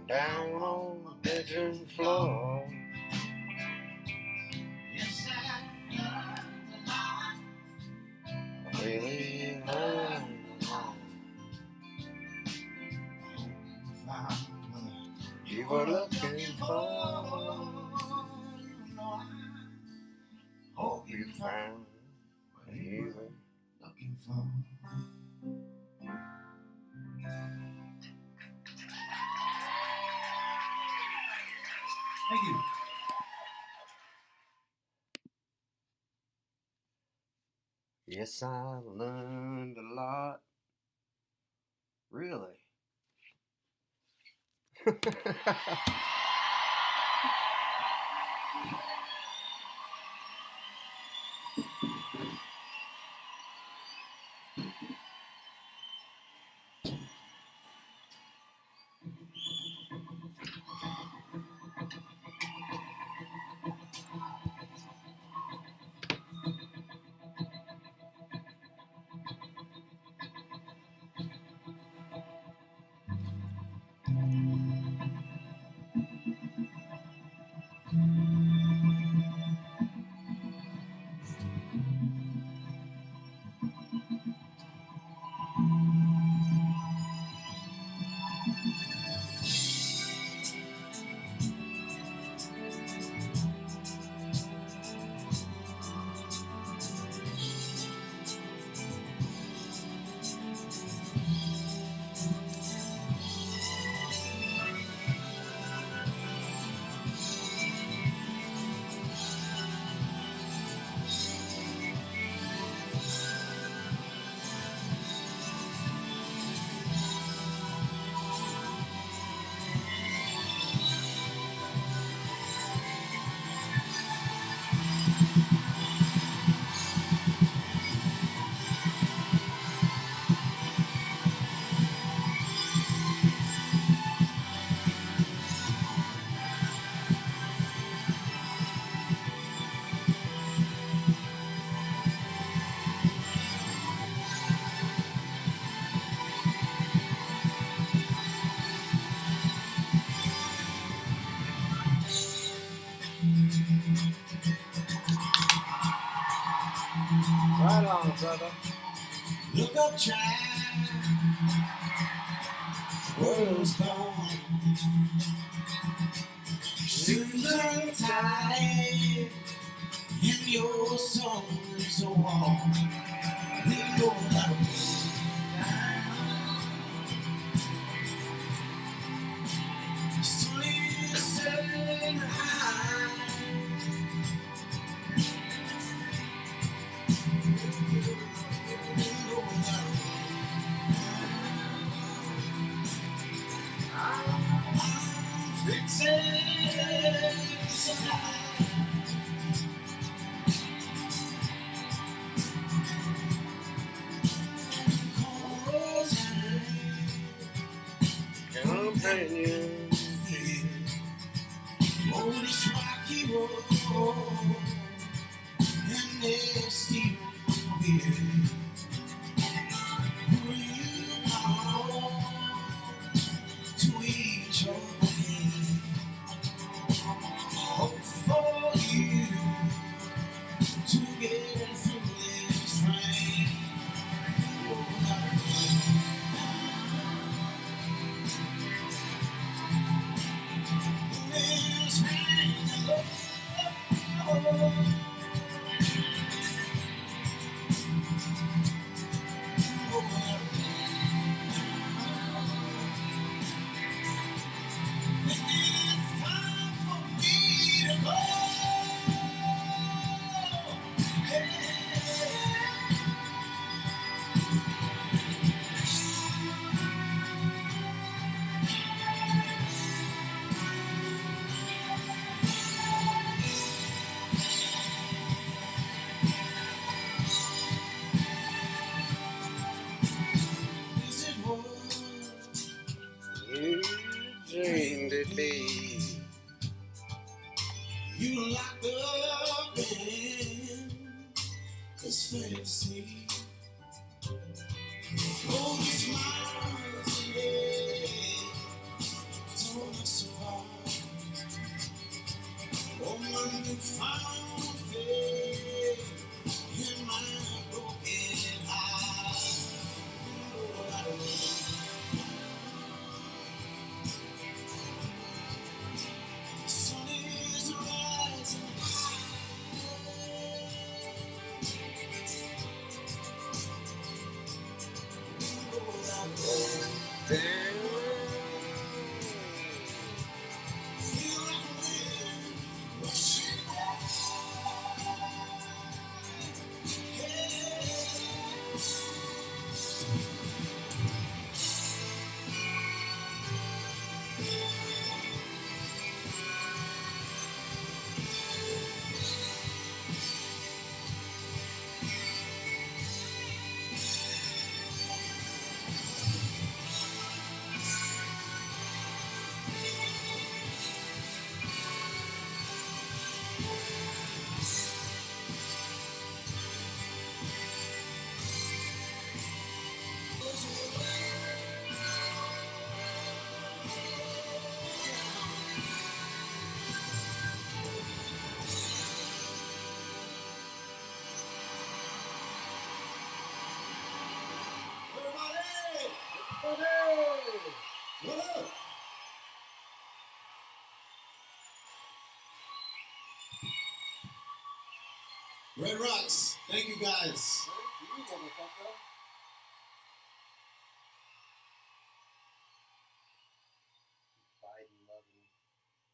down on the bedroom floor. Yes, I learned a lot. I really learned a lot. You were looking for. Hope you found what you were Looking for. Thank you. Yes, I learned a lot. Really? Right on, brother. Look up, child. World's gone. Shoes are tied, and your soul is so warm. We know that so listen high. We know that I'm fixing tonight. Companion. Oh, this rocky road, and there's still here. Will you come to each other? Hope for you to get through this rain. found faith in my broken heart. Lord, I the sun is rising Lord, I feel like a wind rushing What up? Red Rocks, thank you guys. Biden loving,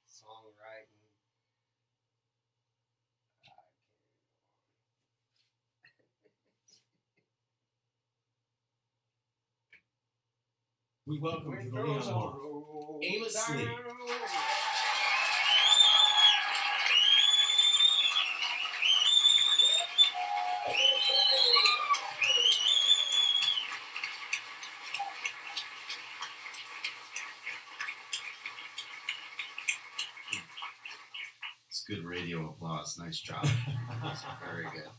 songwriting. We welcome to the Leon Bar. Aimlessly. It's good radio applause. Nice job. That's very good.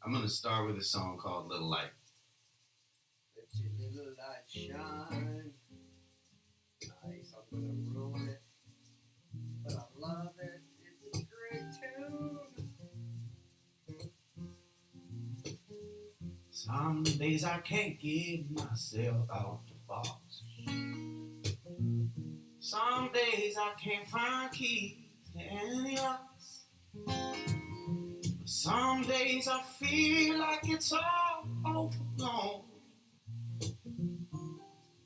I'm going to start with a song called Little Light. Let your little light shine. Nice, I'm gonna ruin it. But I love it. It's a great tune. Some days I can't get myself out the box. Some days I can't find keys to any locks. But some days I feel like it's all overblown.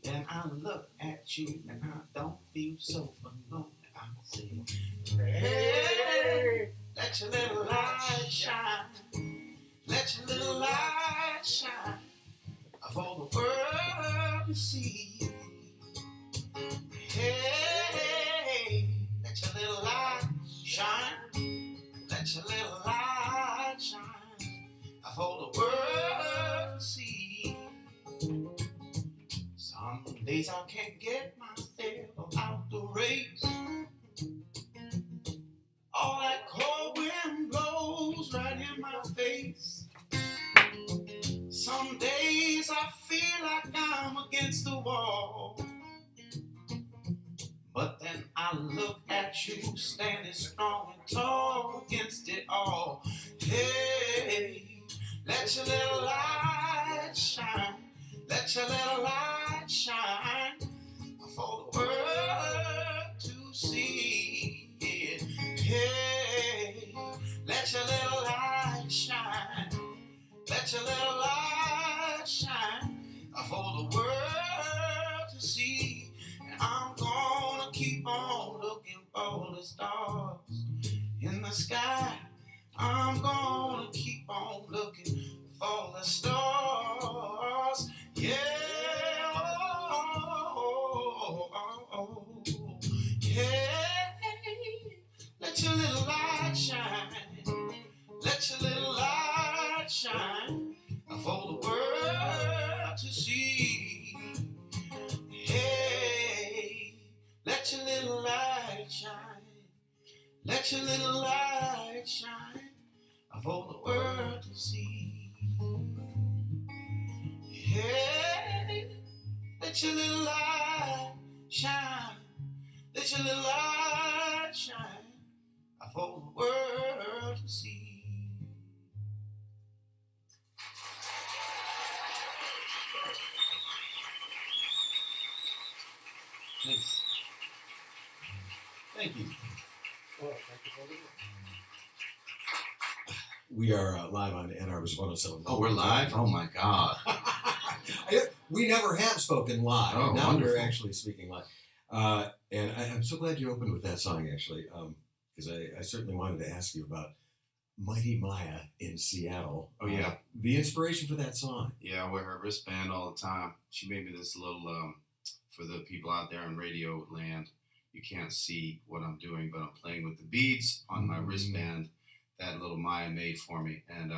Then I look at you and I don't feel so alone. I say, hey, let your little light shine. Let your little light shine for the world to see. Hey, let your little light shine. Let your little light shine for the world to see. Some days I can't get myself out the race. All that cold wind blows right in my face. Some days I feel like I'm against the wall. But then I look at you standing strong and tall against it all. Hey, let your little light shine. Let your little light shine for the world to see. Hey, let your little light shine. Let your little light shine for the world to see. And I'm gonna keep on looking for the stars in the sky. I'm gonna keep on looking for the stars. Yeah. Yeah. Let your little light shine. Let your little light shine for the world to see. Hey, let your little light shine. Let your little light shine for the world to see. Hey, let your little light shine. Let your little light shine for the world to see. Thanks. Thank you. Well, thank you for the We are live on Ann Arbor's 107. Oh, we're live? Oh my God. We never have spoken live. Oh, now wonderful. we're actually speaking live. And I'm so glad you opened with that song, actually, because I certainly wanted to ask you about Mighty Maya in Seattle. Oh, yeah. The inspiration for that song. Yeah, I wear her wristband all the time. She made me this little, for the people out there in radio land, you can't see what I'm doing, but I'm playing with the beads on my wristband that little Maya made for me. And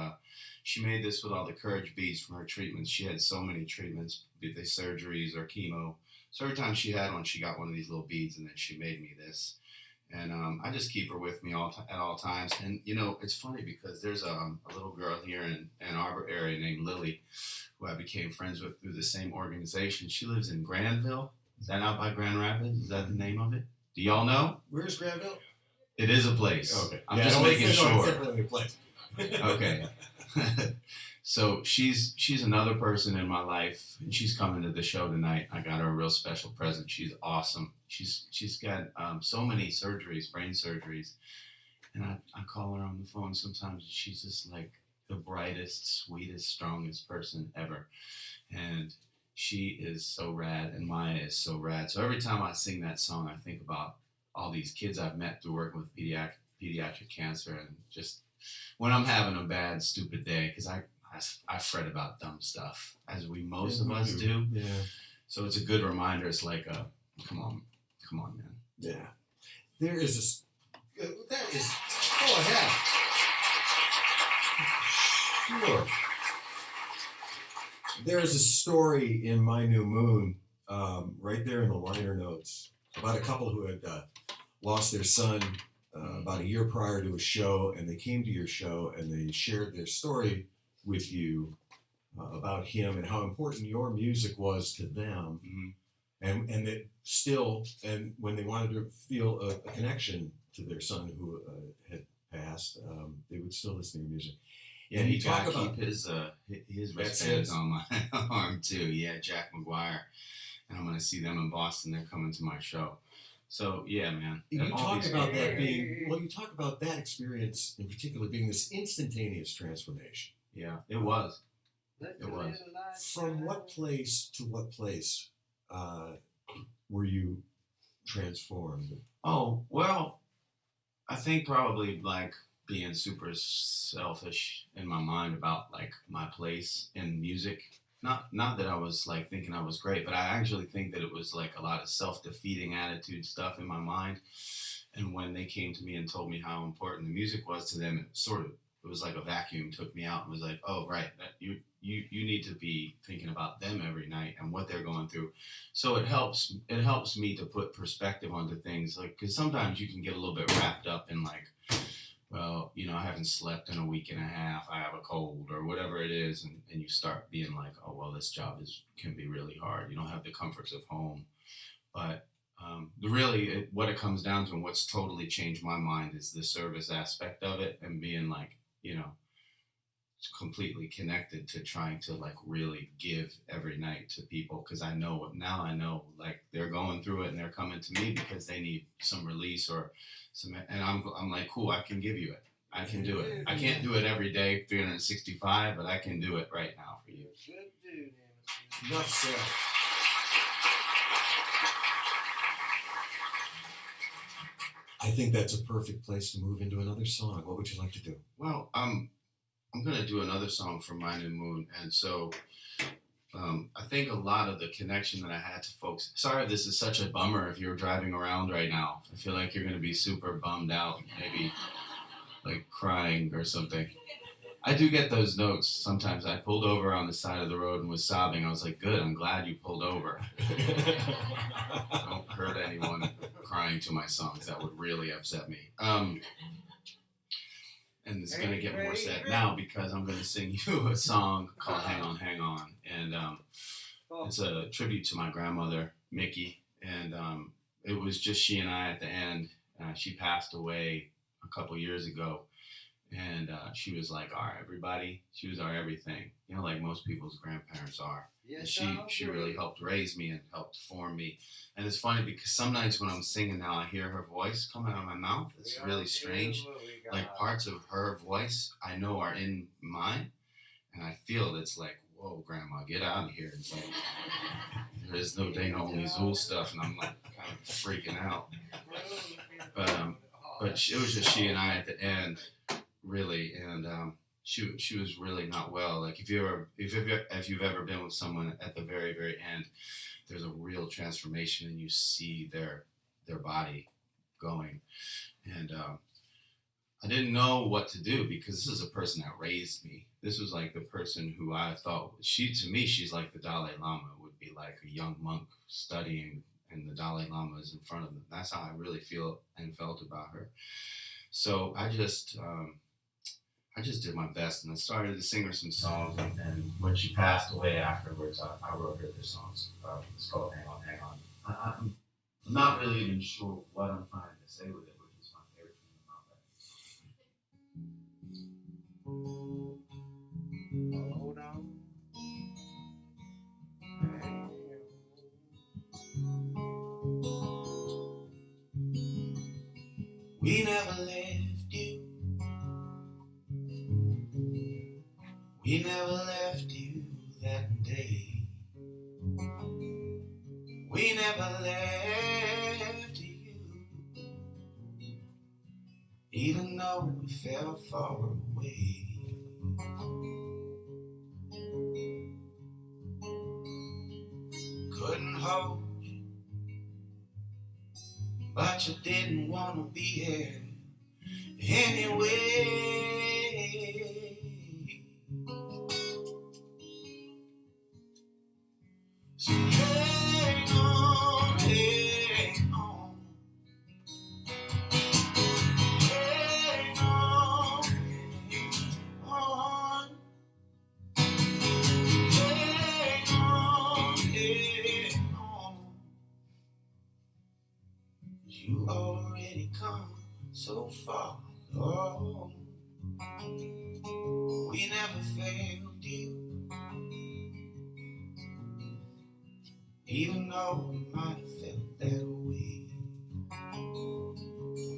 she made this with all the courage beads from her treatments. She had so many treatments, be they surgeries or chemo. So every time she had one, she got one of these little beads, and then she made me this. And I just keep her with me at all times. And, you know, it's funny because there's a little girl here in Ann Arbor area named Lily, who I became friends with through the same organization. She lives in Granville. Is that out by Grand Rapids? Is that the name of it? Do y'all know? Where's Granville? It is a place. Okay. I'm just making sure. It's definitely a place. Okay. So she's another person in my life, and she's coming to the show tonight. I got her a real special present. She's awesome. She's got so many surgeries, brain surgeries, and I call her on the phone sometimes. She's just like the brightest, sweetest, strongest person ever, and she is so rad, and Maya is so rad. So every time I sing that song, I think about all these kids I've met through working with pediatric cancer, and just when I'm having a bad, stupid day, because I fret about dumb stuff, as most of us do. Yeah. So it's a good reminder. It's like, come on, man. Yeah. There is that is, go ahead. Sure. There is a story in My New Moon, right there in the liner notes, about a couple who had lost their son about a year prior to a show, and they came to your show and they shared their story with you about him and how important your music was to them, and that still, and when they wanted to feel a connection to their son who had passed, they would still listen to your music. Yeah, And he you talk got to about keep his That's wristbands it. on my arm too. Yeah, Jack McGuire, and I'm gonna see them in Boston. They're coming to my show. So yeah, man. You All talk these about people- that being, well, you talk about that experience in particular being this instantaneous transformation. Yeah, it was. Let It was. little light From shine. what place to what place were you transformed? Oh, well, I think probably like being super selfish in my mind about like my place in music. Not that I was like thinking I was great, but I actually think that it was like a lot of self-defeating attitude stuff in my mind. And when they came to me and told me how important the music was to them, it was like a vacuum took me out and was like, oh, right, that you need to be thinking about them every night and what they're going through. So it helps me to put perspective onto things, like, because sometimes you can get a little bit wrapped up in like, well, you know, I haven't slept in a week and a half, I have a cold or whatever it is, and you start being like, oh, well, this job can be really hard. You don't have the comforts of home. But what it comes down to and what's totally changed my mind is the service aspect of it, and being like, you know, completely connected to trying to like really give every night to people, because I know like they're going through it and they're coming to me because they need some release or some, and I'm like, cool, I can give you it. I can do it. I can't do it every day, 365, but I can do it right now for you. Good dude, Amos. Enough said. I think that's a perfect place to move into another song. What would you like to do? Well, I'm gonna do another song from My New Moon, and so I think a lot of the connection that I had to folks. Sorry, this is such a bummer. If you're driving around right now, I feel like you're gonna be super bummed out, maybe like crying or something. I do get those notes sometimes. I pulled over on the side of the road and was sobbing. I was like, "Good, I'm glad you pulled over." I don't hurt anyone crying to my songs. That would really upset me. And it's going to get more sad now because I'm going to sing you a song called Hang On, Hang On. And it's a tribute to my grandmother, Mickey. And it was just she and I at the end. She passed away a couple years ago, and she was like our everybody. She was our everything, you know, like most people's grandparents are. And Yes, she really helped raise me and helped form me. And it's funny because some nights when I'm singing now, I hear her voice coming out of my mouth. It's really strange. Like parts of her voice I know are in mine, and I feel it's like, whoa, Grandma, get out of here. It's like there is no Dana only Zool stuff, and I'm like kind of freaking out. But it was just she and I at the end, really, and she was really not well. Like if you've ever been with someone at the very very end, there's a real transformation, and you see their body going, and I didn't know what to do because this is a person that raised me. This was like the person who I thought to me she's like the Dalai Lama, would be like a young monk studying, and the Dalai Lama is in front of them. That's how I really feel and felt about her. So I just did my best, and I started to sing her some songs. And when she passed away afterwards, I wrote her the songs. It's called Hang On, Hang On. I'm not really even sure what I'm trying to say with it, which is my favorite thing about that. Hold on. We never left you. We never left you that day. We never left you, even though we fell far away. Couldn't hold you, but you didn't want to be here anyway. So hang on, hang on, hang on, hang on, hang on, hang on. You already come so far along. We never failed you, even though we might have felt that way.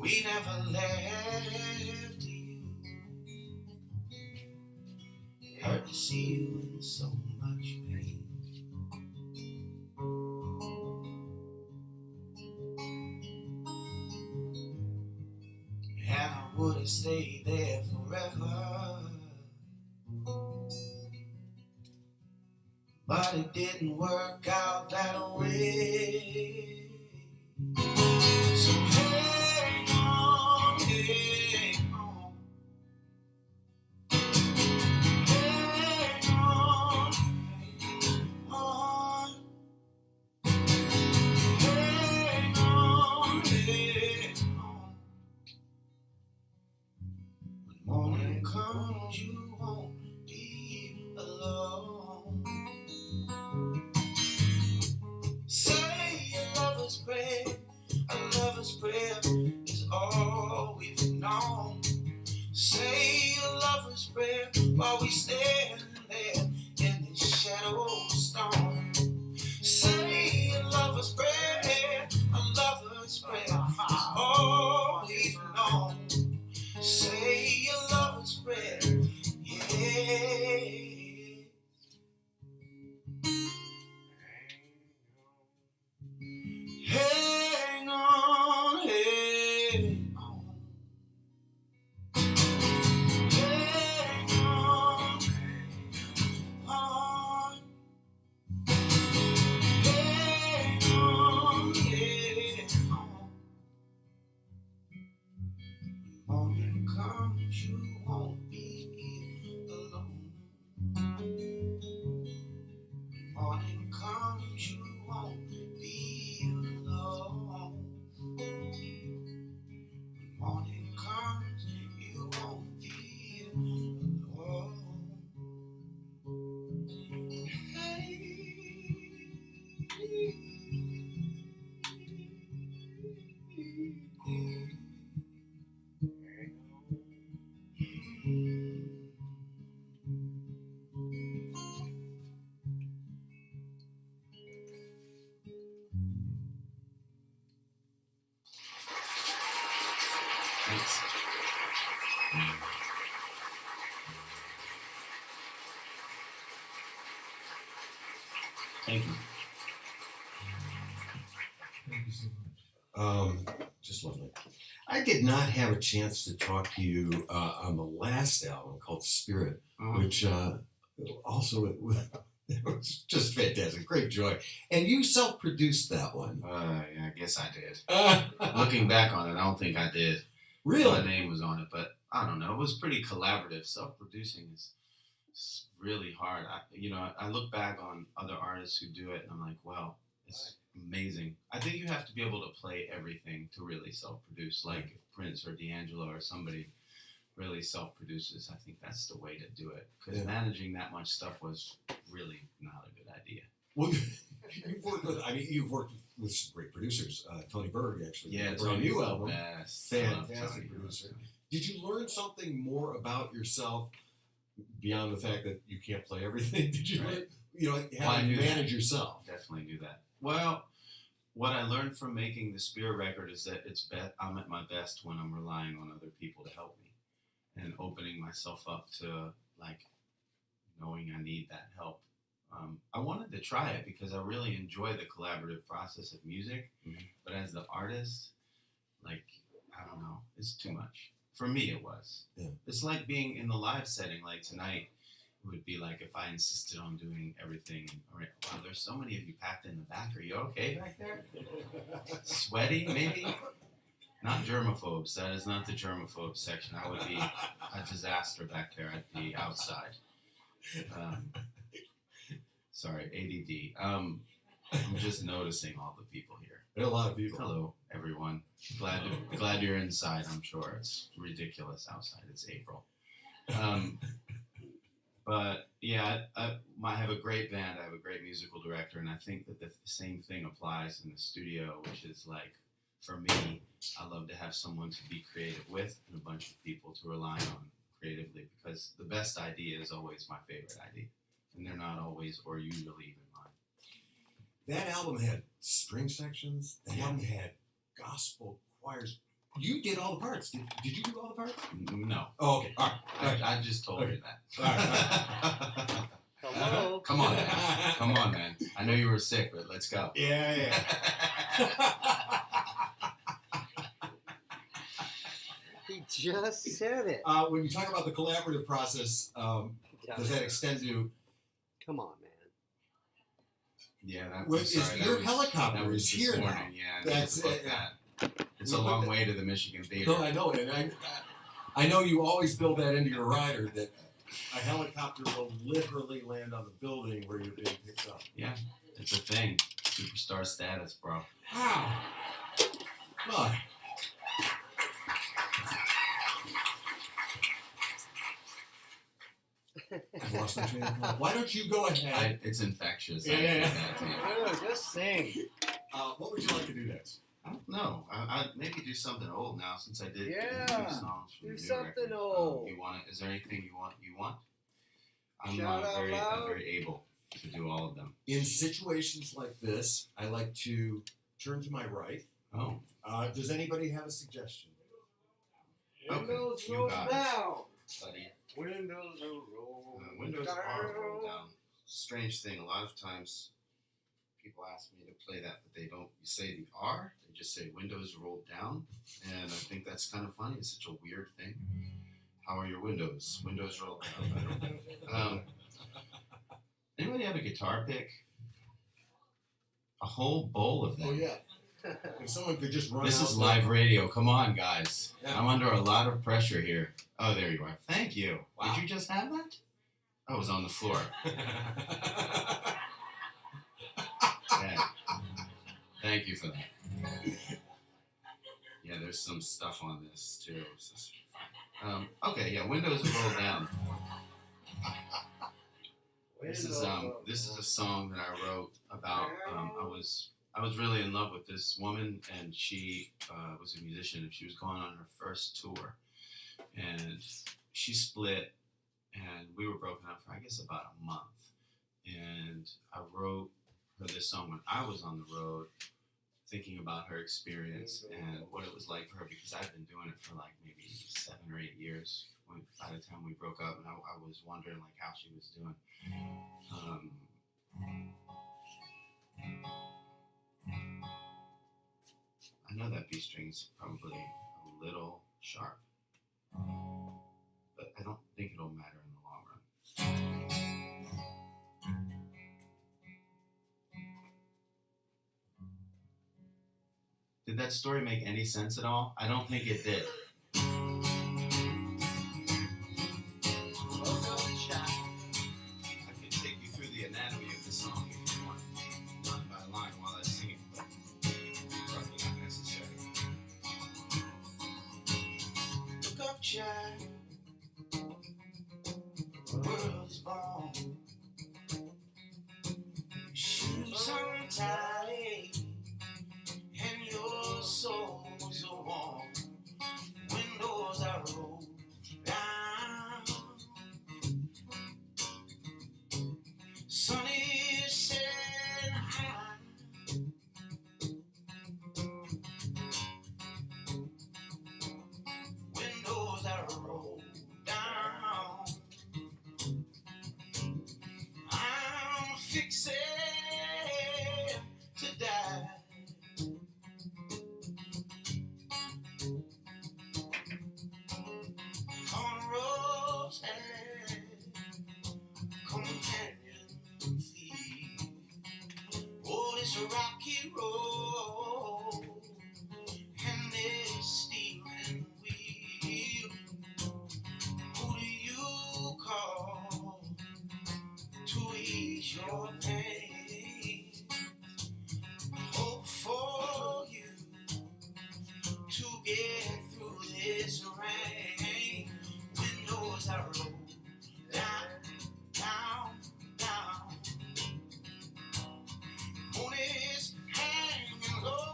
We never left you. It hurt to see you in so much pain. And I would have stayed there forever, but it didn't work out that way. So hang on, hang on, hang on, hang on, hang on, hang on. When morning comes, you won't be alone. Say a lover's prayer, a lover's prayer is all we've known. Say a lover's prayer while we stand there in this shadow storm. Say a lover's prayer, a lover's prayer is all we've known. Say a lover's prayer, yeah. Hang on, hang on, hang on, hang on, hang Thanks. Thank you. Thank you so much. Just lovely. I did not have a chance to talk to you on the last album called Spirit, which also it was just fantastic, great joy. And you self-produced that one. Yeah, I guess I did. Looking back on it, I don't think I did. Really? My name was on it, but I don't know. It was pretty collaborative. Self-producing is really hard. I look back on other artists who do it, and I'm like, wow, it's amazing. I think you have to be able to play everything to really self-produce, like if Prince or D'Angelo or somebody really self-produces. I think that's the way to do it, because managing that much stuff was really not a good idea. Well, you've worked with some great producers. Tony Berg, actually. Yeah, Tony's new album. Best. Fantastic producer. Did you learn something more about yourself beyond the fact that you can't play everything? Did you learn, how to manage yourself? Definitely knew that. Well, what I learned from making the Spirit record is that I'm at my best when I'm relying on other people to help me and opening myself up to, like, knowing I need that help. I wanted to try it because I really enjoy the collaborative process of music, but as the artist, like, I don't know, it's too much. For me, it was. Yeah. It's like being in the live setting, like tonight. It would be like if I insisted on doing everything. Wow, there's so many of you packed in the back. Are you okay back there? Sweaty, maybe? Not germaphobes. That is not the germaphobe section. I would be a disaster back there. I'd be outside. Sorry, ADD. I'm just noticing all the people here. There are a lot of people. Hello, everyone. Glad you're inside. I'm sure it's ridiculous outside. It's April. But yeah, I have a great band. I have a great musical director, and I think that the same thing applies in the studio, which is like, for me, I love to have someone to be creative with and a bunch of people to rely on creatively, because the best idea is always my favorite idea, and they're not always or usually even mine. That album had string sections. That album had gospel choirs. You did all the parts. Did you do all the parts? No. Oh, okay. All right. I just told you that. All right. Hello. Come on, man. Come on, man. I know you were sick, but let's go. Yeah. He just said it. When you talk about the collaborative process, does that extend to? Come on, man. Yeah, your helicopter is here now. Yeah, that's it. It's a long way to the Michigan Theater. No, I know it, and I know you always build that into your rider that a helicopter will literally land on the building where you're being picked up. Yeah, it's a thing. Superstar status, bro. How? Come I've lost my train of thought. Why don't you go ahead? It's infectious. Yeah. Just sing. What would you like to do next? I don't know. I'd maybe do something old now, since I did Yeah. do songs from Do the new something record. old. You want it? Is there anything you want? I'm Shout out loud. very able to do all of them. In situations like this, I like to turn to my right. Oh. Does anybody have a suggestion? Windows you roll got it. down. Buddy. Windows roll Windows are rolled down. Strange thing. A lot of times, people ask me to play that, but they don't say the R. They just say windows rolled down, and I think that's kind of funny. It's such a weird thing. How are your windows? Windows rolled down. Anybody have a guitar pick? A whole bowl of them. Oh yeah. If someone could just run. This out is there. live radio. Come on, guys. Yeah. I'm under a lot of pressure here. Oh, there you are. Thank you. Wow. Did you just have that? I was on the floor. Yeah. Thank you for that. Yeah, there's some stuff on this too. Okay, yeah, windows roll down. This is a song that I wrote about. I was really in love with this woman, and she was a musician, and she was going on her first tour, and she split, and we were broken up for, I guess, about a month, and I wrote her this song when I was on the road, thinking about her experience and what it was like for her, because I've been doing it for like maybe 7 or 8 years. By the time we broke up, and I was wondering like how she was doing. I know that B string's probably a little sharp, but I don't think it'll matter in the long run. Did that story make any sense at all? I don't think it did. I could take you through the anatomy of the song if you want, line by line while I sing it, but probably not necessary. Look up, child. The world is born. Shoes untied, and your soul's so warm. Windows are rolled down. Sun is setting high. Windows are rolled down. I'm fixing to die. Cornrows and companion feet. Oh, it's a rocky road, and there's steering wheel. Who do you call to ease your pain? Hope for you to get through this rain. Windows are rolled down, down, down. Moon is hanging low.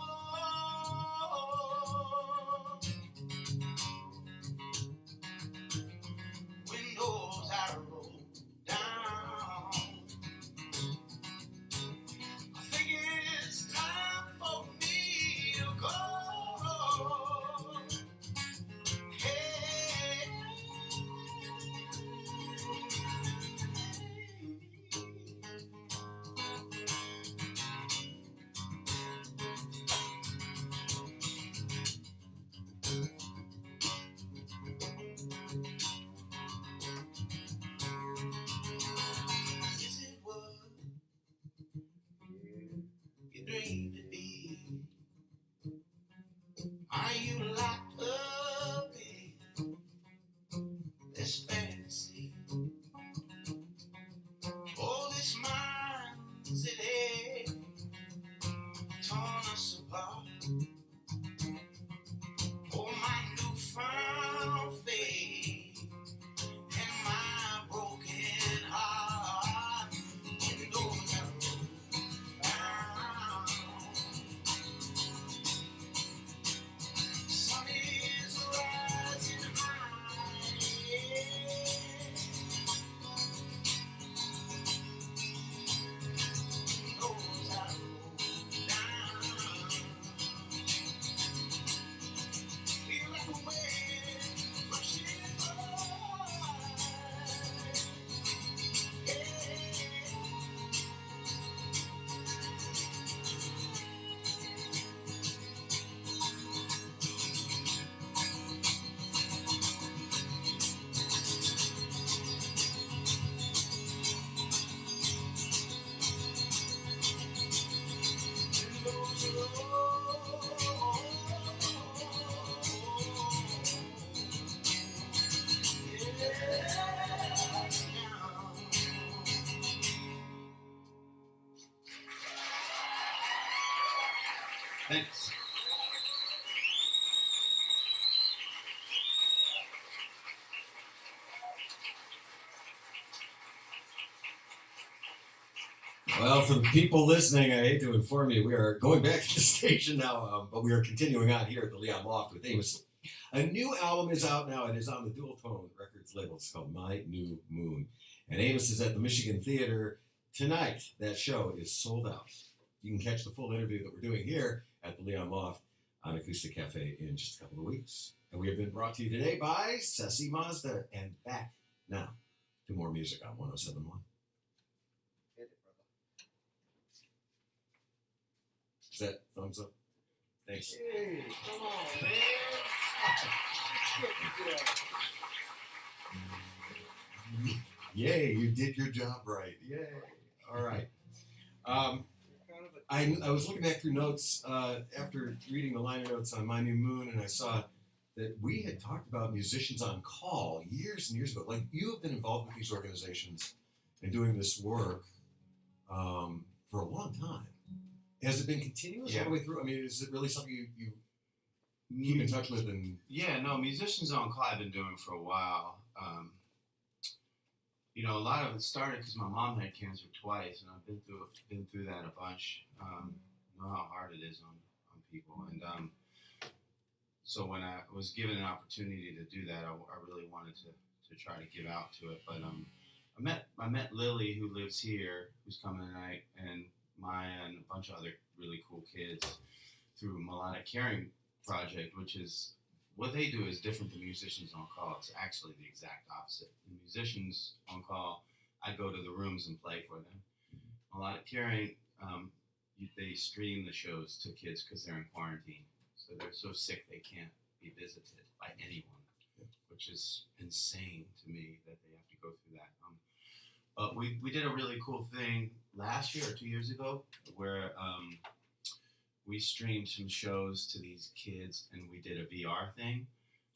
Windows are rolled down. I think it's time for me to go. Hey. Is it what you dreamed to be? Are you locked up in this fantasy? Oh, this mind's it had torn us apart. Oh, my newfound faith and my broken heart. Windows are rolled down. Sun is rising high. Windows are rolled down. Feel like a wave rushing by. Windows are Thanks. Well, for the people listening, I hate to inform you, we are going back to the station now, but we are continuing on here at the Leon Loft with Amos. A new album is out now. It is on the Dual Tone Records label. It's called My New Moon. And Amos is at the Michigan Theater tonight. That show is sold out. You can catch the full interview that we're doing here at the Leon Loft on Acoustic Cafe in just a couple of weeks. And we have been brought to you today by Sassy Mazda. And back now to more music on 107.1. Hit it, brother. Is that thumbs up? Thanks. Hey, come on, man. Yay, you did your job right. Yay. All right. I was looking back through notes after reading the liner notes on My New Moon, and I saw that we had talked about musicians on call years and years ago. Like, you have been involved with these organizations and doing this work for a long time. Has it been continuous all the way through? I mean, is it really something you keep in touch with? And yeah, no, musicians on call I've been doing for a while. You know, a lot of it started because my mom had cancer twice, and I've been through that a bunch. Know how hard it is on people, and so when I was given an opportunity to do that, I really wanted to try to give out to it. But I met Lily, who lives here, who's coming tonight, and Maya and a bunch of other really cool kids through Melodic Caring Project, which is what they do is different than musicians on call. It's actually the exact opposite. The musicians on call, I go to the rooms and play for them. Melodic Caring, they stream the shows to kids because they're in quarantine. So they're so sick they can't be visited by anyone, which is insane to me that they have to go through that. But we did a really cool thing last year or 2 years ago where we streamed some shows to these kids and we did a VR thing.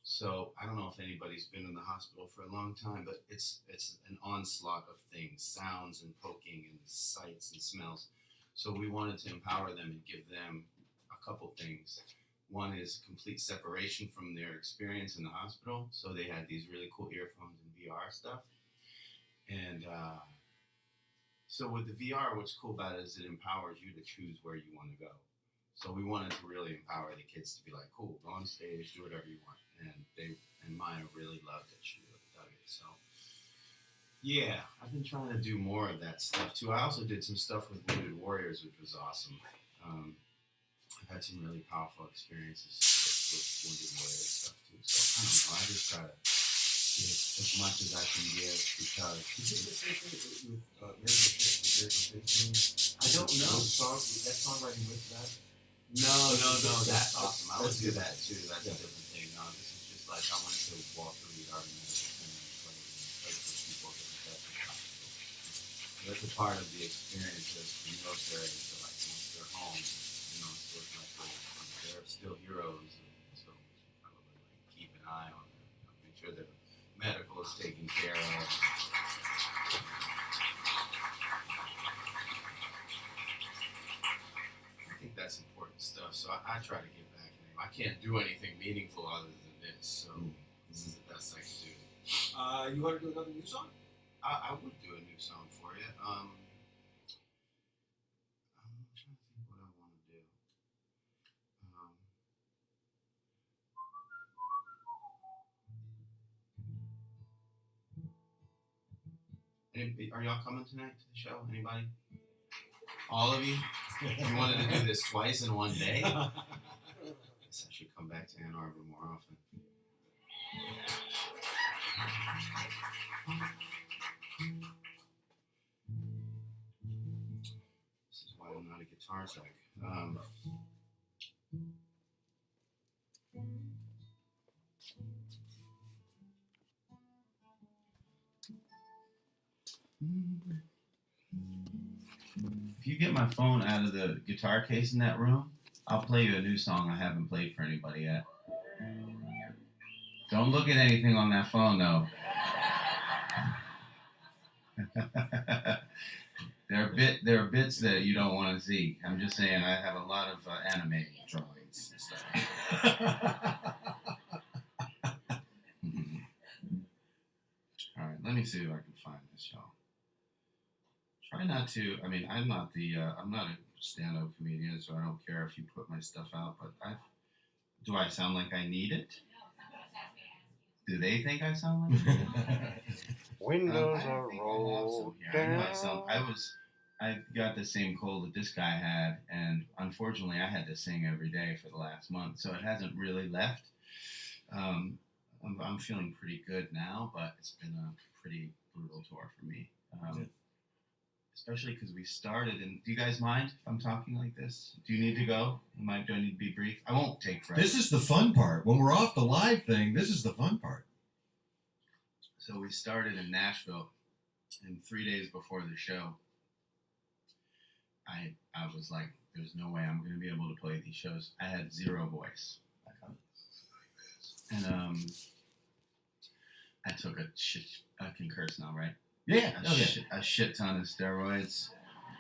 So I don't know if anybody's been in the hospital for a long time, but it's an onslaught of things, sounds and poking and sights and smells. So we wanted to empower them and give them a couple things. One is complete separation from their experience in the hospital. So they had these really cool earphones and VR stuff. And so with the VR, what's cool about it is it empowers you to choose where you want to go. So we wanted to really empower the kids to be like, cool, go on stage, do whatever you want. And Maya really loved it. She really dug it. So yeah, I've been trying to do more of that stuff too. I also did some stuff with Wounded Warriors, which was awesome. I've had some really powerful experiences with Wounded Warriors stuff too. So I don't know. I just try to give as much as I can give because is this the same thing with Miracle Fishing? I don't know. That songwriting with that? No, that's awesome. I would do that too. That's a different thing. No, this is just like I went to walk through the Garden Medicine and play for people that are death in hospital. That's a part of the experience of the military. So like once they're home, you know, so it's like they're still heroes, and so I would like keep an eye on them, make sure their medical is taken care of. I think that's important stuff. So I try to give back. I can't do anything meaningful other than this. So this is the best I can do. You want to do another new song? I would do a new song for you. I'm trying to think what I want to do. Are y'all coming tonight to the show? Anybody? All of you? You wanted to do this twice in one day? I guess I should come back to Ann Arbor more often. This is why I'm not a guitar tech. If you get my phone out of the guitar case in that room, I'll play you a new song I haven't played for anybody yet. Don't look at anything on that phone, though. There are bits that you don't want to see. I'm just saying I have a lot of anime drawings and stuff. All right, let me see if I can find this, y'all. Try not to. I mean, I'm not a stand-up comedian, so I don't care if you put my stuff out. But do I sound like I need it? Do they think I sound like it? Windows are rolled down. I was I got the same cold that this guy had, and unfortunately, I had to sing every day for the last month, so it hasn't really left. I'm feeling pretty good now, but it's been a pretty brutal tour for me. Especially because we started. And do you guys mind if I'm talking like this? Do you need to go? Do I need to be brief? I won't take forever. This is the fun part. When we're off the live thing, this is the fun part. So we started in Nashville, and 3 days before the show, I was like, there's no way I'm going to be able to play these shows. I had zero voice. And I took I can curse now, right? Yeah. A shit ton of steroids,